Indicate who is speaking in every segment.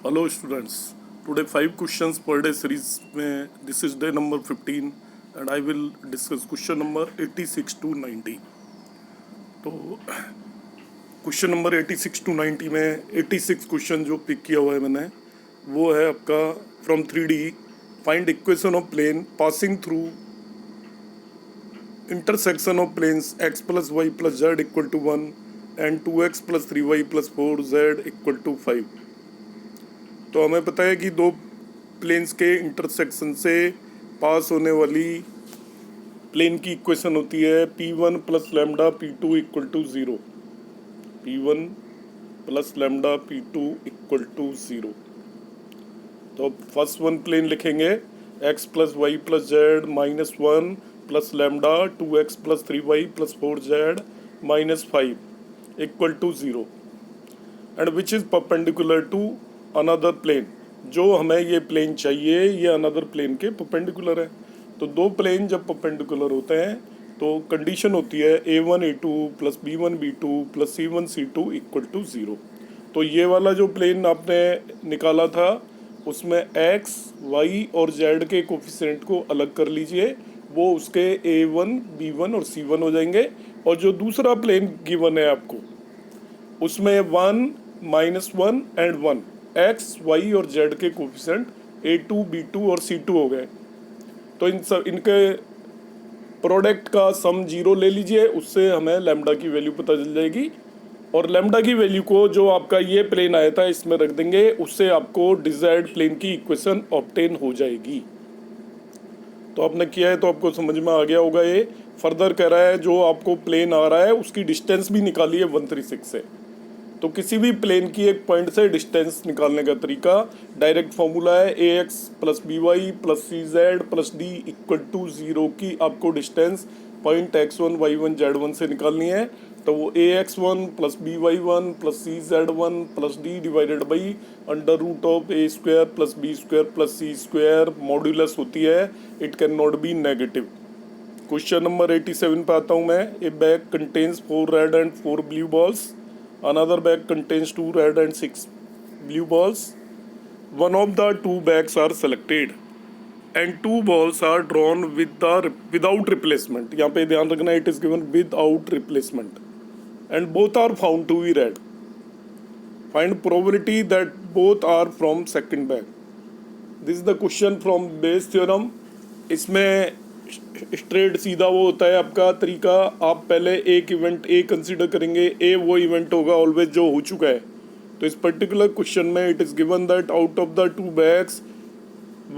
Speaker 1: Hello students, today 5 questions per day series में this is day number 15 and I will discuss question number 86 to 90। तो question number 86 to 90 में 86 question जो pick किया हुआ है मैंने वो है आपका from 3D। Find equation of plane passing through intersection of planes x plus y plus z equal to 1 and 2x plus 3y plus 4z equal to 5। तो हमें पता है कि दो प्लेन्स के इंटरसेक्शन से पास होने वाली प्लेन की इक्वेशन होती है P1 plus lambda P2 equal to 0। P1 plus lambda P2 equal to 0। तो फर्स्ट वन प्लेन लिखेंगे x plus y plus z minus 1 plus lambda 2x plus 3y plus 4z minus 5 equal to 0 and which is perpendicular to another plane. जो हमें ये plane चाहिए ये another plane के perpendicular है। तो दो प्लेन जब परपेंडिकुलर होते हैं तो कंडीशन होती है A1 A2 plus B1 B2 plus C1 C2 equal to 0। तो ये वाला जो प्लेन आपने निकाला था उसमें x, y और z के कोफिशिएंट को अलग कर लीजिए, वो उसके A1 B1 और C1 हो जाएंगे। और जो दूसरा प्लेन गिवन है आपको उसमें 1 -1 एंड 1 x, y और z के कोफिशिएंट A2 B2 और C2 हो गए। तो इनके प्रोडक्ट का सम 0 ले लीजिए, उससे हमें लैम्डा की वैल्यू पता चल जाएगी। और लैम्डा की वैल्यू को जो आपका ये प्लेन आया था इसमें रख देंगे, उससे आपको डिजायर्ड प्लेन की इक्वेशन ऑब्टेन हो जाएगी। तो आपने किया है तो आपको समझ में आ गया होगा। ये फर्दर कह रहा है जो आपको प्लेन आ रहा है उसकी डिस्टेंस भी निकालिए 136 से। तो किसी भी प्लेन की एक पॉइंट से डिस्टेंस निकालने का तरीका डायरेक्ट फॉर्मूला है ax plus b y plus c z plus d equal to 0 की आपको distance point x1 y1 z1 से निकालनी है। तो वो ax1 plus b y one plus c z one plus d divided by under root of a square plus b square plus c square modulus होती है, it can not be negative. Question number 87 पे आता हूँ मैं। A bag contains 4 red and 4 blue balls. Another bag contains 2 red and 6 blue balls. One of the two bags are selected and 2 balls are drawn without replacement. यहाँ पे ध्यान रखना, it is given without replacement and both are found to be red. Find probability that both are from second bag. This is the question from Bayes theorem. इसमें straight सीधा वो होता है आपका तरीका, आप पहले एक इवेंट ए कंसीडर करेंगे। ए वो इवेंट होगा ऑलवेज जो हो चुका है। तो इस पर्टिकुलर क्वेश्चन में it is given that out of the 2 bags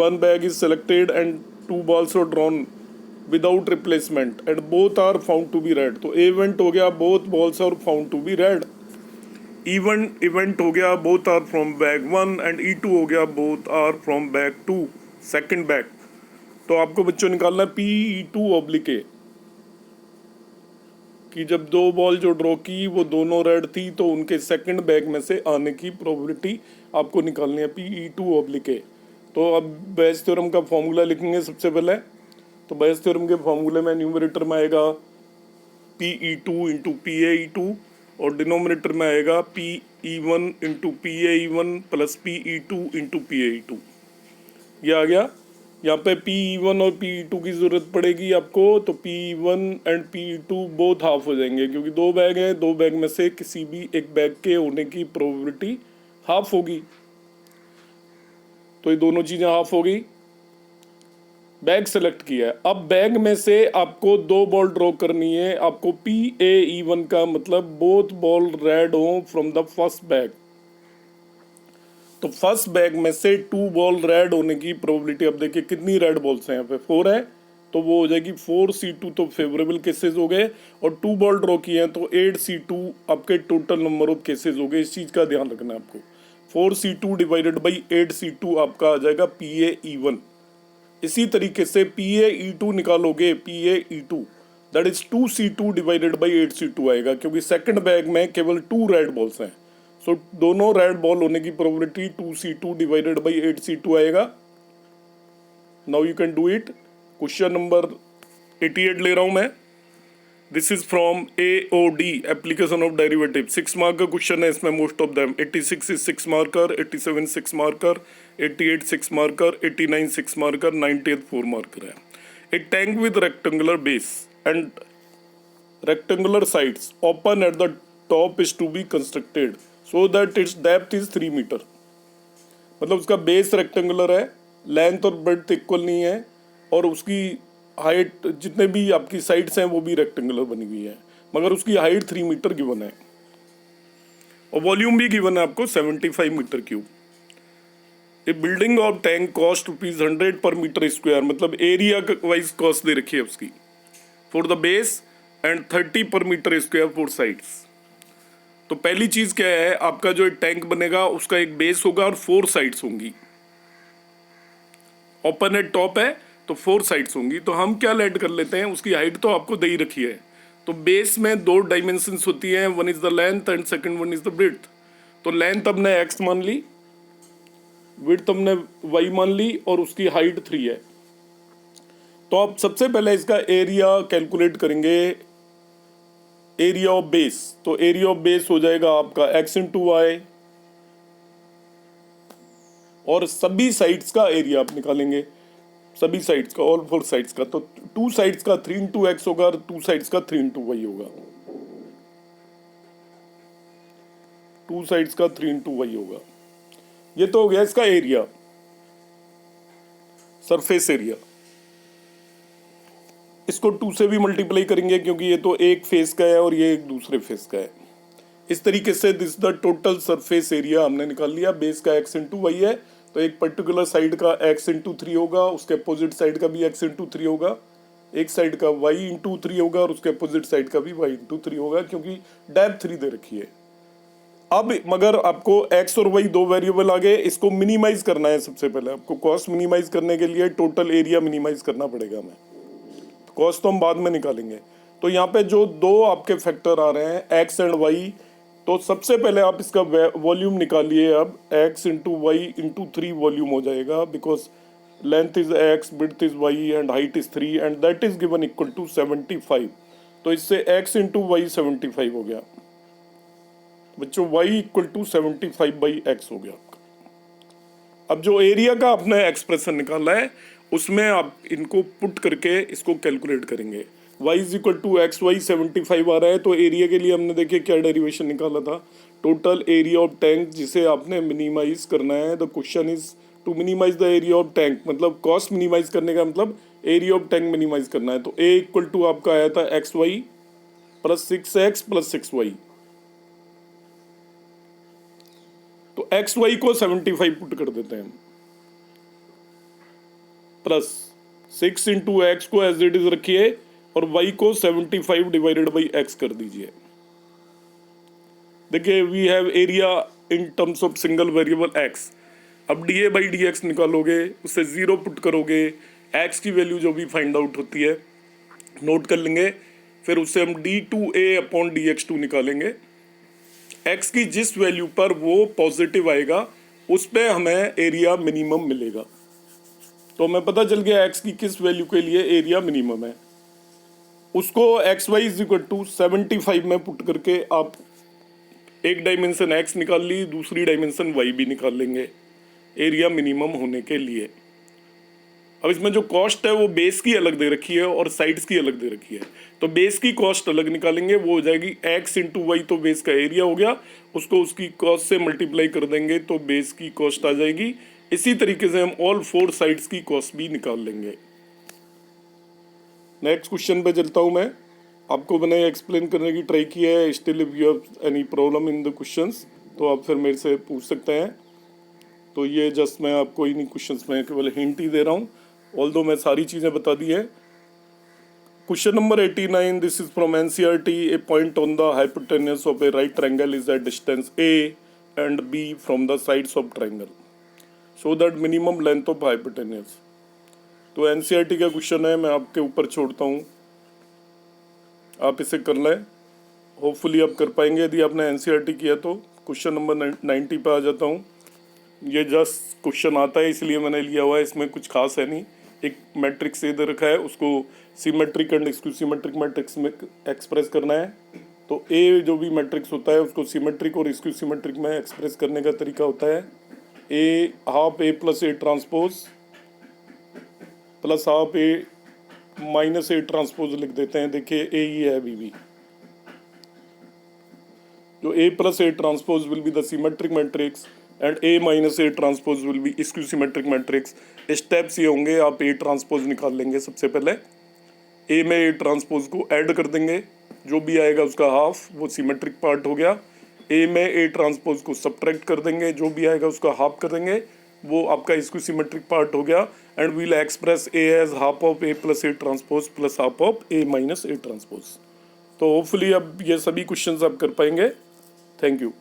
Speaker 1: 1 bag is selected and 2 balls are drawn without replacement and both are found to be red. तो ए इवेंट हो गया both balls are found to be red. Event हो गया both are from bag 1 and E2 हो गया both are from bag 2 second bag. तो आपको बच्चों निकालना है P2 ऑब्लिक ए कि जब दो बॉल जो ड्रॉ की वो दोनों रेड थी तो उनके सेकंड बैग में से आने की प्रोबेबिलिटी आपको निकालनी है P2 ऑब्लिक ए। तो अब बेस थ्योरम का फॉर्मूला लिखेंगे सबसे पहले। तो बेस थ्योरम के फॉर्मूले में न्यूमरेटर में आएगा PE2 इंटू PAE2 और डिनोमिनेटर में आएगा PE1 into PAE1 plus PE2 into PAE2। ये आ गया। यहाँ पे P1 और P2 की ज़रूरत पड़ेगी आपको, तो P1 and P2 both half हो जाएंगे क्योंकि दो बैग हैं, दो बैग में से किसी भी एक बैग के होने की प्रोबेबिलिटी हाफ होगी। तो ये दोनों चीज़ें हाफ हो गई। बैग सेलेक्ट किया है, अब बैग में से आपको 2 बॉल ड्रॉ करनी है। आपको PAE1 का मतलब बोथ बॉल रेड हो फ्रॉम द फर्स्ट बैग। तो फर्स्ट बैग में से 2 बॉल रेड होने की प्रोबेबिलिटी, अब देखिए कितनी रेड बॉल्स हैं यहाँ पे 4 है, तो वो हो जाएगी 4C2। तो फेवरेबल केसेस हो गए। और 2 बॉल ड्रॉ किए हैं तो 8C2 आपके टोटल नंबर ऑफ केसेस हो गए। इस चीज़ का ध्यान रखना है आपको। 4C2 डिवाइडेड बाई 8C2 आपका आ जाएगा PAE1। इसी तरीके से PAE2 निकालोगे, PAE2 that is 2C2 divided by 8C2 आएगा क्योंकि सेकंड बैग में केवल 2 रेड बॉल्स हैं। सो दोनों रेड बॉल होने की probability 2C2 divided by 8C2 आएगा। Now you can do it. Question number 88 ले रहा हूं मैं। This is from AOD application of derivative 6 mark का क्वेश्चन है इसमें most of them 86 is 6 marker 87 6 marker 88 6 marker 89 6 marker 90 4 marker है। A tank with rectangular base and rectangular sides open at the top is to be constructed so that its depth is 3 metre. मतलब उसका base rectangular है, length और breadth equal नहीं है, और उसकी height जितने भी आपकी साइड्स हैं वो भी रेक्टेंगुलर बनी हुई है, मगर उसकी हाइट 3 मीटर गिवन है और वॉल्यूम भी गिवन है आपको 75 metre cube. A building of tank cost ₹100 पर मीटर स्क्वायर, मतलब एरिया वाइज कॉस्ट दे रखी है उसकी फॉर द बेस एंड 30 पर मीटर स्क्वायर फॉर साइड्स। तो पहली चीज क्या है, आपका जो टैंक बनेगा उसका एक बेस होगा और 4 साइड्स होंगी। ओपन एट टॉप है तो 4 साइड्स होंगी। तो हम क्या ऐड कर लेते हैं, उसकी हाइट तो आपको दे ही रखी है। तो बेस में 2 डायमेंशंस होती हैं, one is the length and second one is the breadth. तो लेंथ हमने x मान ली, विड्थ हमने y मान ली और उसकी हाइट 3 है। तो आप सबसे पहले इसका एरिया कैलकुलेट करेंगे, एरिया ऑफ बेस। तो एरिया ऑफ बेस हो जाएगा आपका x इंटू वाई और सभी साइड्स का एरिया आप निकालेंगे, सभी साइड्स का, ऑल 4 साइड्स का। तो 2 साइड्स का 3 इंटू एक्स होगा और 2 साइड्स का 3 इंटू वाई होगा। 2 साइड्स का 3 इंटू वाई होगा। ये तो हो गया इसका एरिया, सरफेस एरिया। इसको 2 से भी मल्टीप्लाई करेंगे क्योंकि ये तो एक फेस का है और ये एक दूसरे फेस का है। इस तरीके से this the total surface area हमने निकाल लिया। बेस का x इंटू वाई है तो एक पर्टिकुलर साइड का x इंटू 3 होगा, उसके अपोजिट साइड का भी x इंटू 3 होगा, एक साइड का y इंटू 3 होगा और उसके अपोजिट साइड का भी y इंटू 3 होगा, क्योंकि डेप्थ 3 दे रखी है। अब मगर आपको x और y 2 वेरिएबल आ गए, इसको मिनिमाइज करना है। सबसे पहले आपको कॉस्ट मिनिमाइज करने के लिए टोटल एरिया मिनिमाइज करना पड़ेगा। हमें कॉस्ट तो हम बाद में निकालेंगे। तो यहाँ पे जो 2 आपके फैक्टर आ रहे हैं x एंड y, तो सबसे पहले आप इसका वॉल्यूम निकालिए। अब x into y into 3 volume हो जाएगा, because length is x, width is y and height is 3 and that is given equal to 75। तो इससे x इंटू वाई 75 हो गया बच्चों, y equal to 75 by x हो गया आपका। अब जो एरिया का आपने एक्सप्रेशन निकाला है उसमें आप इनको पुट करके इसको कैलकुलेट करेंगे। y is equal to x y 75 आ रहा है, तो एरिया के लिए हमने देखिए क्या डेरिवेशन निकाला था, टोटल एरिया ऑफ टैंक, जिसे आपने मिनिमाइज करना है। The question is to minimise the area of tank, मतलब कॉस्ट मिनिमाइज करने का मतलब एरिया ऑफ टैंक मिनिमाइज करना है। तो a इक्वल टू आपका आया था x Y plus 6x plus 6y। तो एक्स वाई को 75 पुट कर देते हैं, प्लस 6 इंटू एक्स को एज इट इज रखिए और y को 75 डिवाइडेड बाई x कर दीजिए। देखिए we have area in terms of single variable x। अब dA बाई dx निकालोगे, उससे 0 पुट करोगे, x की वैल्यू जो भी फाइंड आउट होती है नोट कर लेंगे, फिर उससे हम d2a अपॉन dx2 निकालेंगे। x की जिस वैल्यू पर वो पॉजिटिव आएगा उस पे हमें एरिया मिनिमम मिलेगा। तो हमें पता चल गया x की किस वैल्यू के लिए एरिया मिनिमम है। उसको x y is equal to 75 में पुट करके आप एक डायमेंशन x निकाल ली, दूसरी डायमेंशन y भी निकाल लेंगे एरिया मिनिमम होने के लिए। अब इसमें जो कॉस्ट है वो बेस की अलग दे रखी है और साइड्स की अलग दे रखी है। तो बेस की कॉस्ट अलग निकालेंगे, वो हो जाएगी x इंटू वाई, तो बेस का एरिया हो गया, उसको उसकी कॉस्ट से मल्टीप्लाई कर देंगे तो बेस की कॉस्ट आ जाएगी। इसी तरीके से हम ऑल 4 साइड्स की कॉस्ट भी निकाल लेंगे। नेक्स्ट क्वेश्चन पे चलता हूँ मैं। आपको मैंने एक्सप्लेन करने की ट्राई की है। Still if you have any problem in the questions तो आप फिर मेरे से पूछ सकते हैं। तो ये जस्ट मैं आपको इन्हीं क्वेश्चंस में केवल हिंट ही दे रहा हूँ, ऑल्दो मैं सारी चीज़ें बता दी है। Question number 89, this is from NCERT. A point on the hypotenuse of A right triangle is at distance a and b from the sides of triangle, show that minimum length of hypotenuse. तो NCERT का question है, मैं आपके ऊपर छोड़ता हूँ, आप इसे कर लें, होपफुली आप कर पाएंगे। यदि आपने एनसीईआरटी किया तो क्वेश्चन नंबर 90 पे आ जाता हूँ। ये जस्ट क्वेश्चन आता है इसलिए मैंने लिया हुआ है, इसमें कुछ खास है नहीं, एक मैट्रिक्स ए दे रखा है, उसको सिमेट्रिक एंड स्क्यू मैट्रिक्स में एक्सप्रेस करना है। तो ए जो भी मैट्रिक्स होता है उसको सिमेट्रिक और स्क्यू में एक्सप्रेस करने का तरीका होता है A half A plus A transpose plus half A minus A transpose लिख देते हैं। देखिए ए ही है अभी भी, जो A plus A transpose will be the symmetric matrix and A minus A transpose will be skew symmetric matrix. Steps ये होंगे, आप ए ट्रांसपोज निकाल लेंगे। सबसे पहले ए में ए ट्रांसपोज को ऐड कर देंगे, जो भी आएगा उसका हाफ, वो सिमेट्रिक पार्ट हो गया। ए में ए ट्रांसपोज को सब्ट्रैक्ट कर देंगे, जो भी आएगा उसका हाफ कर देंगे, वो आपका स्क्यू सिमेट्रिक पार्ट हो गया। And we'll express A as half of A plus A transpose plus half of A minus A transpose. तो होपफुली अब ये सभी क्वेश्चंस आप कर पाएंगे। Thank you.